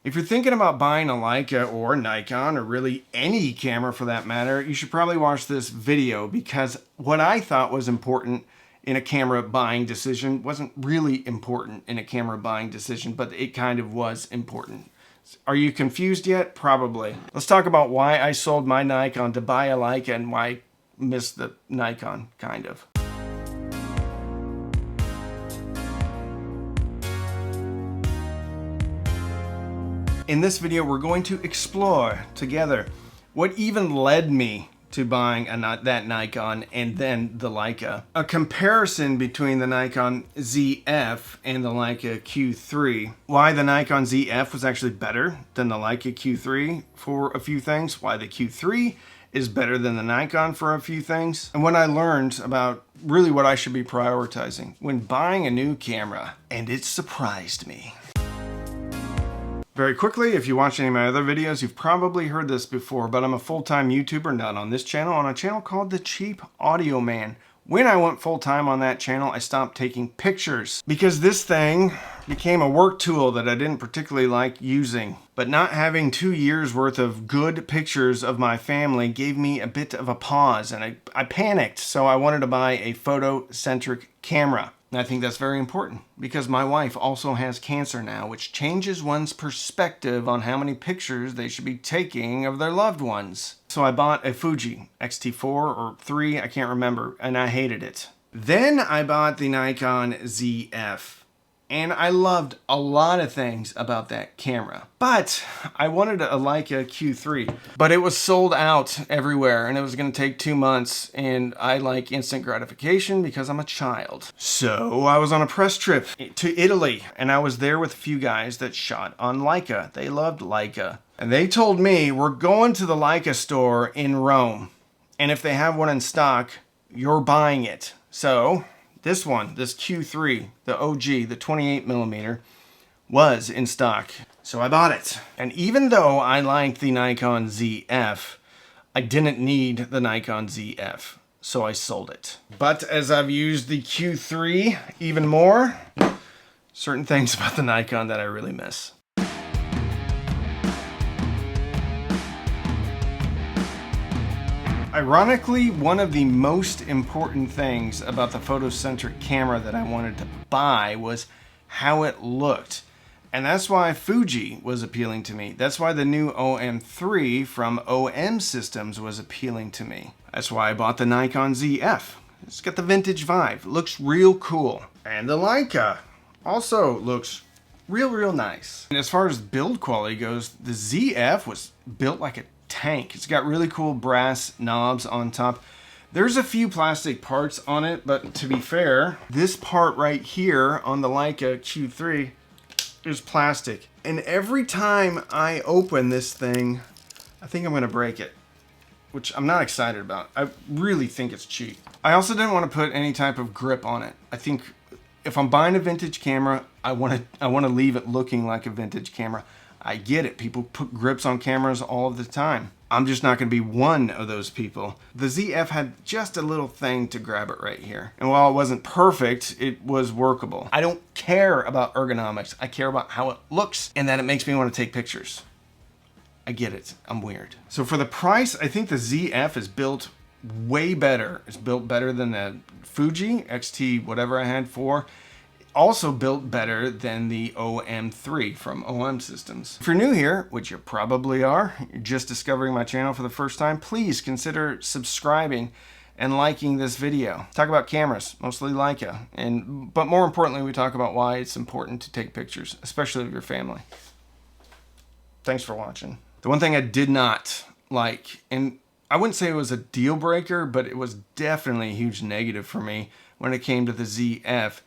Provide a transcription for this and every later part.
If you're thinking about buying a Leica or Nikon or really any camera for that matter, you should probably watch this video, because what I thought was important in a camera buying decision wasn't really important in a camera buying decision, but it kind of was important. Are you confused yet? Probably. Let's talk about why I sold my Nikon to buy a Leica and why I missed the Nikon, kind of. In this video, we're going to explore together what even led me to buying that Nikon and then the Leica. A comparison between the Nikon ZF and the Leica Q3. Why the Nikon ZF was actually better than the Leica Q3 for a few things. Why the Q3 is better than the Nikon for a few things. And what I learned about really what I should be prioritizing when buying a new camera. And it surprised me. Very quickly, if you watch any of my other videos, you've probably heard this before, but I'm a full-time YouTuber, not on this channel, on a channel called The Cheap Audio Man. When I went full-time on that channel, I stopped taking pictures because this thing became a work tool that I didn't particularly like using. But not having 2 years worth of good pictures of my family gave me a bit of a pause, and I panicked, so I wanted to buy a photo-centric camera. And I think that's very important because my wife also has cancer now, which changes one's perspective on how many pictures they should be taking of their loved ones. So I bought a Fuji X-T4 or 3, I can't remember, and I hated it. Then I bought the Nikon ZF. And I loved a lot of things about that camera. But I wanted a Leica Q3. But it was sold out everywhere and it was gonna take 2 months, and I like instant gratification because I'm a child. So I was on a press trip to Italy and I was there with a few guys that shot on Leica. They loved Leica. And they told me, we're going to the Leica store in Rome. And if they have one in stock, you're buying it. So this one, this Q3, the OG, the 28mm, was in stock. So I bought it. And even though I liked the Nikon ZF, I didn't need the Nikon ZF. So I sold it. But as I've used the Q3 even more, certain things about the Nikon that I really miss. Ironically, one of the most important things about the photocentric camera that I wanted to buy was how it looked. And that's why Fuji was appealing to me. That's why the new OM3 from OM Systems was appealing to me. That's why I bought the Nikon ZF. It's got the vintage vibe. It looks real cool. And the Leica also looks real nice. And as far as build quality goes, the ZF was built like a tank. It's got really cool brass knobs on top. There's a few plastic parts on it, but to be fair, this part right here on the Leica Q3 is plastic. And every time I open this thing, I think I'm gonna break it, which I'm not excited about. I really think it's cheap. I also didn't want to put any type of grip on it. I think if I'm buying a vintage camera, I want to leave it looking like a vintage camera. I get it. People put grips on cameras all of the time. I'm just not going to be one of those people. The ZF had just a little thing to grab it right here. And while it wasn't perfect, it was workable. I don't care about ergonomics. I care about how it looks and that it makes me want to take pictures. I get it. I'm weird. So for the price, I think the ZF is built way better. It's built better than the Fuji XT, whatever I had for. Also built better than the OM3 from OM Systems. If you're new here, which you probably are, you're just discovering my channel for the first time, please consider subscribing and liking this video. Talk about cameras, mostly Leica, but more importantly, we talk about why it's important to take pictures, especially of your family. Thanks for watching. The one thing I did not like, and I wouldn't say it was a deal breaker, but it was definitely a huge negative for me when it came to the ZF,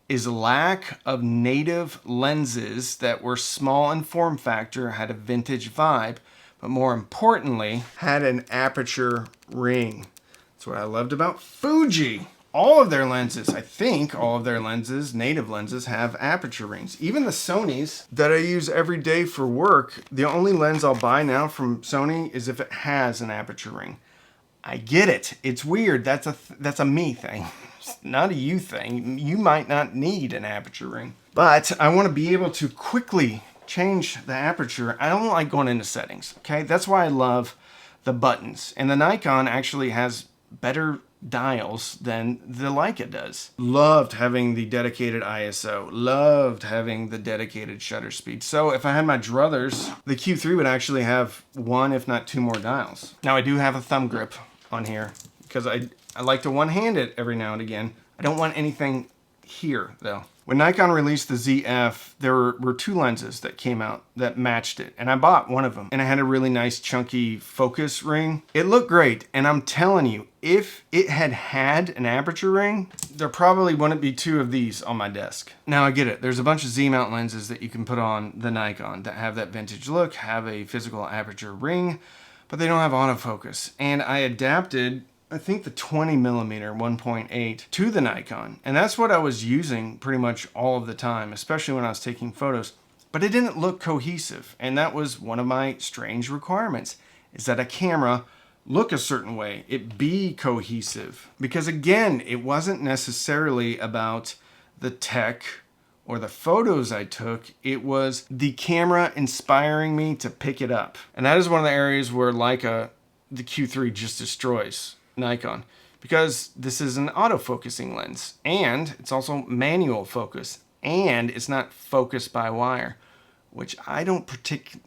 is lack of native lenses that were small in form factor, had a vintage vibe, but more importantly, had an aperture ring. That's what I loved about Fuji. All of their lenses, I think all of their lenses, native lenses, have aperture rings. Even the Sonys that I use every day for work, the only lens I'll buy now from Sony is if it has an aperture ring. I get it. It's weird. That's a me thing. It's not a you thing. You might not need an aperture ring. But I want to be able to quickly change the aperture, I don't like going into settings, okay? That's why I love the buttons. And the Nikon actually has better dials than the Leica does. Loved having the dedicated ISO, loved having the dedicated shutter speed. So if I had my druthers, the Q3 would actually have one, if not two more dials. Now I do have a thumb grip on here because I like to one-hand it every now and again. I don't want anything here though. When Nikon released the ZF, there were two lenses that came out that matched it, and I bought one of them, and it had a really nice chunky focus ring. It looked great, and I'm telling you, if it had an aperture ring, there probably wouldn't be two of these on my desk. Now I get it, there's a bunch of Z-mount lenses that you can put on the Nikon that have that vintage look, have a physical aperture ring, but they don't have autofocus. And I adapted, I think, the 20 millimeter 1.8 to the Nikon. And that's what I was using pretty much all of the time, especially when I was taking photos. But it didn't look cohesive. And that was one of my strange requirements, is that a camera look a certain way, it be cohesive. Because again, it wasn't necessarily about the tech or the photos I took, it was the camera inspiring me to pick it up. And that is one of the areas where Leica, the Q3, just destroys Nikon, because this is an autofocusing lens, and it's also manual focus, and it's not focused by wire, which I don't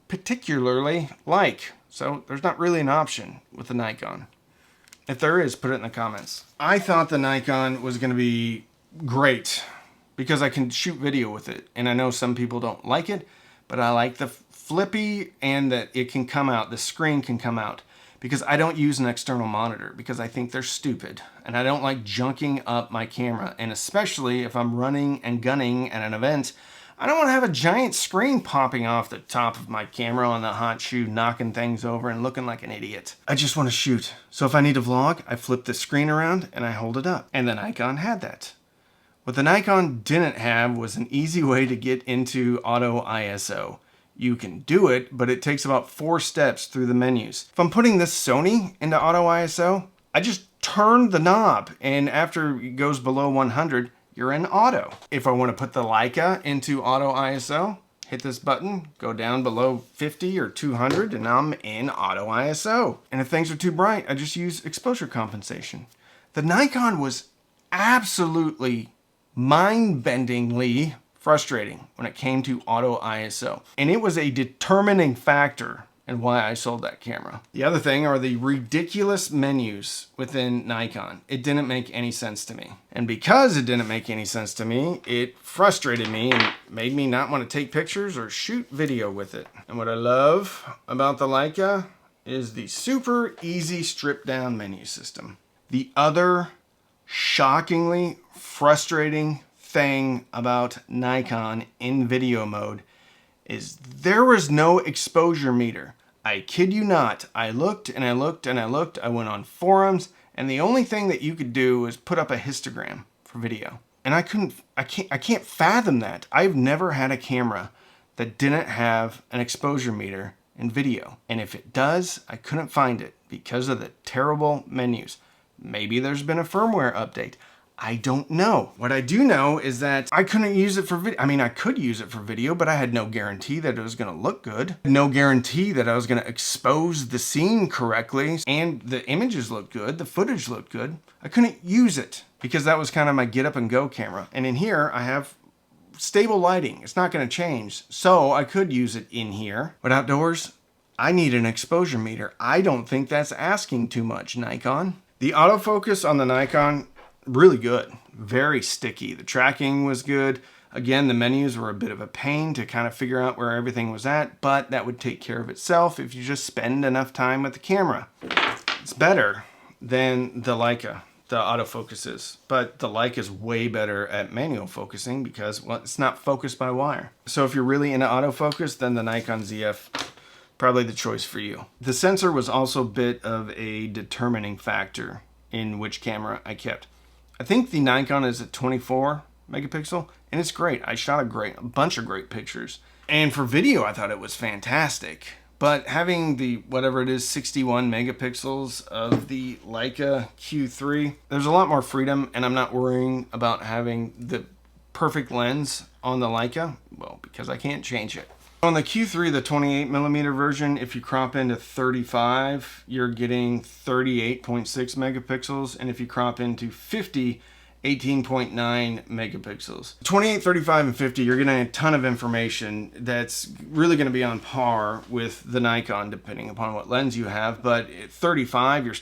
particularly like. So there's not really an option with the Nikon. If there is, put it in the comments. I thought the Nikon was going to be great because I can shoot video with it, and I know some people don't like it, but I like the flippy and that it can come out, the screen can come out. Because I don't use an external monitor because I think they're stupid, and I don't like junking up my camera. And especially if I'm running and gunning at an event, I don't want to have a giant screen popping off the top of my camera on the hot shoe, knocking things over and looking like an idiot. I just want to shoot. So if I need to vlog, I flip the screen around and I hold it up. And the Nikon had that. What the Nikon didn't have was an easy way to get into auto ISO. You can do it, but it takes about 4 steps through the menus. If I'm putting this Sony into auto ISO, I just turn the knob, and after it goes below 100, you're in auto. If I want to put the Leica into auto ISO, hit this button, go down below 50 or 200, and I'm in auto ISO. And if things are too bright, I just use exposure compensation. The Nikon was absolutely mind-bendingly frustrating when it came to auto ISO. And it was a determining factor in why I sold that camera. The other thing are the ridiculous menus within Nikon. It didn't make any sense to me. And because it didn't make any sense to me, it frustrated me and made me not want to take pictures or shoot video with it. And what I love about the Leica is the super easy stripped down menu system. The other shockingly frustrating thing about Nikon in video mode is there was no exposure meter. I kid you not. I looked and I looked and I looked. I went on forums, and the only thing that you could do was put up a histogram for video. And I can't fathom that. I've never had a camera that didn't have an exposure meter in video. And if it does, I couldn't find it because of the terrible menus. Maybe there's been a firmware update. I don't know. What I do know is that I couldn't use it for video. I mean, I could use it for video, but I had no guarantee that it was going to look good. No guarantee that I was going to expose the scene correctly, and the images looked good, the footage looked good. I couldn't use it because that was kind of my get up and go camera. And in here, I have stable lighting. It's not going to change. So I could use it in here, but outdoors, I need an exposure meter. I don't think that's asking too much, Nikon. The autofocus on the Nikon, really good, very sticky. The tracking was good. Again, the menus were a bit of a pain to kind of figure out where everything was at, but that would take care of itself if you just spend enough time with the camera. It's better than the Leica, the autofocus is, but the Leica is way better at manual focusing because, well, it's not focused by wire. So if you're really into autofocus, then the Nikon ZF, probably the choice for you. The sensor was also a bit of a determining factor in which camera I kept. I think the Nikon is at 24 megapixel, and it's great. I shot a bunch of great pictures. And for video, I thought it was fantastic. But having the, whatever it is, 61 megapixels of the Leica Q3, there's a lot more freedom, and I'm not worrying about having the perfect lens on the Leica, well, because I can't change it. On the Q3, the 28mm version, if you crop into 35, you're getting 38.6 megapixels, and if you crop into 50, 18.9 megapixels. 28, 35, and 50, you're getting a ton of information that's really going to be on par with the Nikon, depending upon what lens you have. But at 35, you're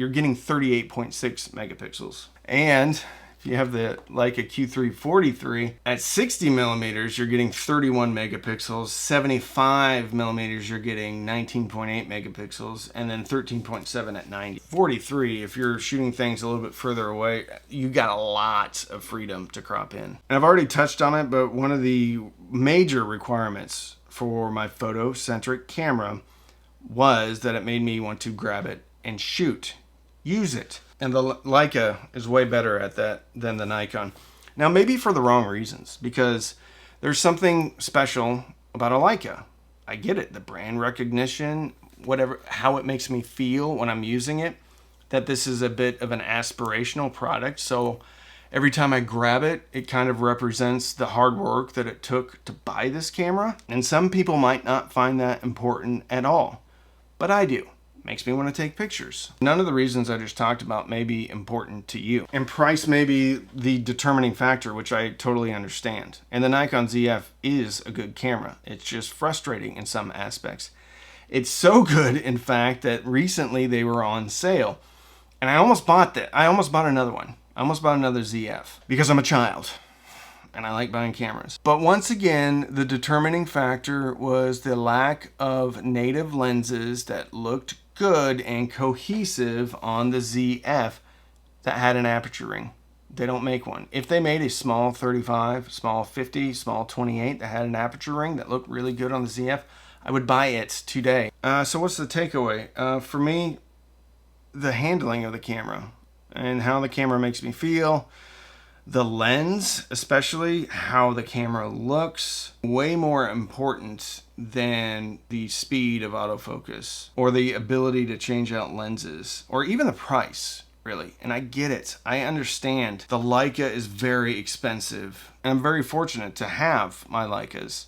getting 38.6 megapixels. And if you have the Leica Q3 43, at 60 millimeters, you're getting 31 megapixels. 75 millimeters, you're getting 19.8 megapixels, and then 13.7 at 90. 43, if you're shooting things a little bit further away, you got a lot of freedom to crop in. And I've already touched on it, but one of the major requirements for my photo-centric camera was that it made me want to grab it and shoot, use it. And the Leica is way better at that than the Nikon. Now, maybe for the wrong reasons, because there's something special about a Leica. I get it, the brand recognition, whatever, how it makes me feel when I'm using it, that this is a bit of an aspirational product. So every time I grab it, it kind of represents the hard work that it took to buy this camera. And some people might not find that important at all, but I do. Makes me want to take pictures. None of the reasons I just talked about may be important to you. And price may be the determining factor, which I totally understand. And the Nikon ZF is a good camera. It's just frustrating in some aspects. It's so good, in fact, that recently they were on sale. And I almost bought that. I almost bought another one. I almost bought another ZF because I'm a child and I like buying cameras. But once again, the determining factor was the lack of native lenses that looked good and cohesive on the ZF that had an aperture ring. They don't make one. If they made a small 35, small 50, small 28 that had an aperture ring that looked really good on the ZF, I would buy it today. So what's the takeaway? For me, the handling of the camera and how the camera makes me feel, the lens, especially how the camera looks, way more important than the speed of autofocus or the ability to change out lenses or even the price, really. And I get it. I understand the Leica is very expensive, and I'm very fortunate to have my Leicas.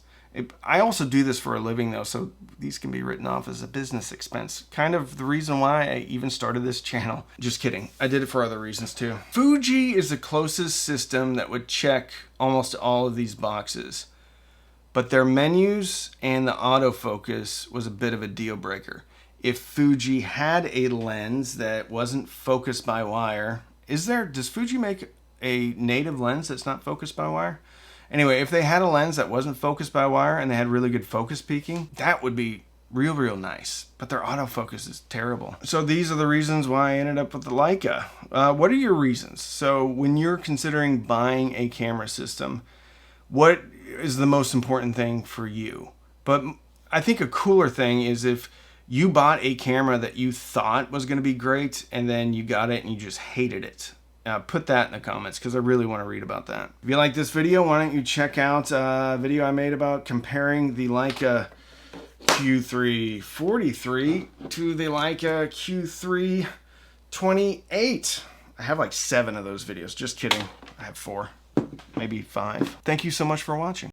I also do this for a living, though, so these can be written off as a business expense. Kind of the reason why I even started this channel. Just kidding. I did it for other reasons, too. Fuji is the closest system that would check almost all of these boxes. But their menus and the autofocus was a bit of a deal breaker. If Fuji had a lens that wasn't focused by wire, does Fuji make a native lens that's not focused by wire? Anyway, if they had a lens that wasn't focused by wire and they had really good focus peaking, that would be real nice. But their autofocus is terrible. So these are the reasons why I ended up with the Leica. What are your reasons? So when you're considering buying a camera system, what is the most important thing for you? But I think a cooler thing is if you bought a camera that you thought was going to be great and then you got it and you just hated it. Put that in the comments because I really want to read about that. If you like this video, why don't you check out a video I made about comparing the Leica Q3 43 to the Leica Q3 28. I have like 7 of those videos. Just kidding. I have 4, maybe 5. Thank you so much for watching.